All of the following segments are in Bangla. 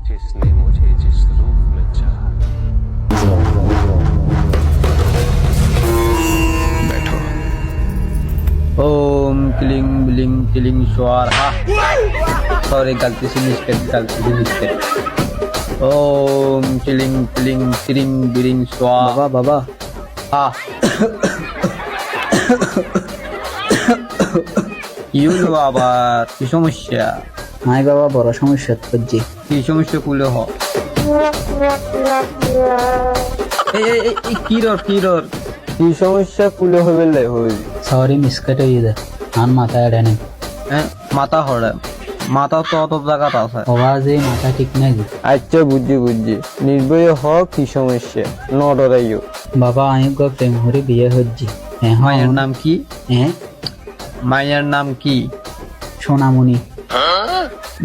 जिसने मुझे जिस रूप में चाहा। बैठो। ओम क्लिंग ब्लिंग क्लिंग स्वाहा। सॉरी, गलती से मिस्टेक। ओम क्लिंग क्लिंग क्लिंग ब्लिंग स्वाहा। বাবা हाँ। কি হলো আবার? কি সমস্যা? নাই বাবা, বড় সমস্যা করছি। কি সমস্যা কুলে হ? এই কিরর কি সমস্যা কুলে হবে লাই হই? সরি, মিসকেট হয়ে যায়। আর মাথা এড়ে নেই। হ্যাঁ, মাথা হড়ে। মাথা তো অত জায়গাত আছে। আওয়াজে মাথা ঠিক নাই। আচ্ছা, বুঝছি। নির্ভয় হ, কি সমস্যা? নডরাইও। বাবা, আমি গো প্রেম হরি বিয়ে হচ্ছি। মায়ের নাম কি? হ্যাঁ, মায়ের নাম কি? সোনামণি।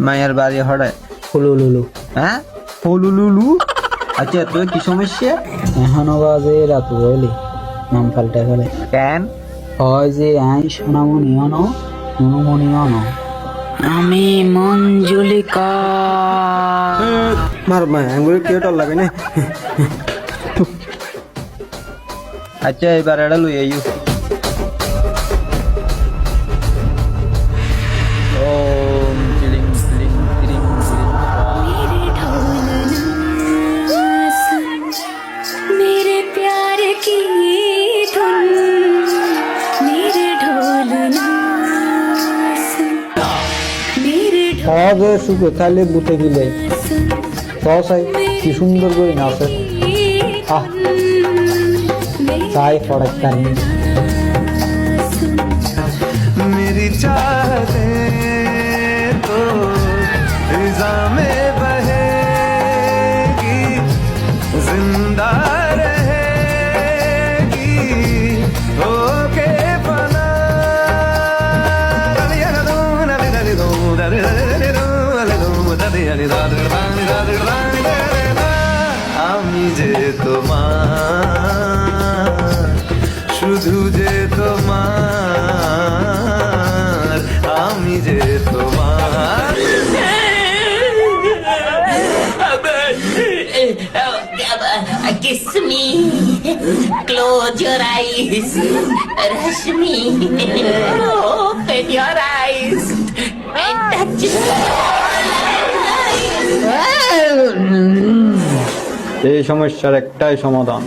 মায়ের বাড়ি হড়ে? ফুলুলুলু। হ্যাঁ, হলুলুলু। আচ্ছা, তোর কি সমস্যা? এখন বাজে রাত বলি নাম পাল্টা ফেলে। কেন? হয় যে আই সোনামণি অনো, সোনামণি অনো। আমি মঞ্জুলিকা। মার মা আঙ্গুল কেউটার লাগে না। আচ্ছা, এবার এটা লই আইও। ওম ক্লিং ক্লিং ক্লিং मेरे प्यार की धुन, मेरे ढोल ना सुन, मेरे সহজ সুখে খাইলে বুতে গিলে সহসাই কি সুন্দর করে নাচে। আহ, চাই ফড়ক কানি। मेरी चाहतें तो फिजा में बहेगी, जिंदा रहेगी होके फना। আমি যে তোমার, শুধু যে তোমার, আমি যে তোমার। Kiss me, close your eyes, rush me, open your eyes, and touch me. এই সমস্যার একটাই সমাধান।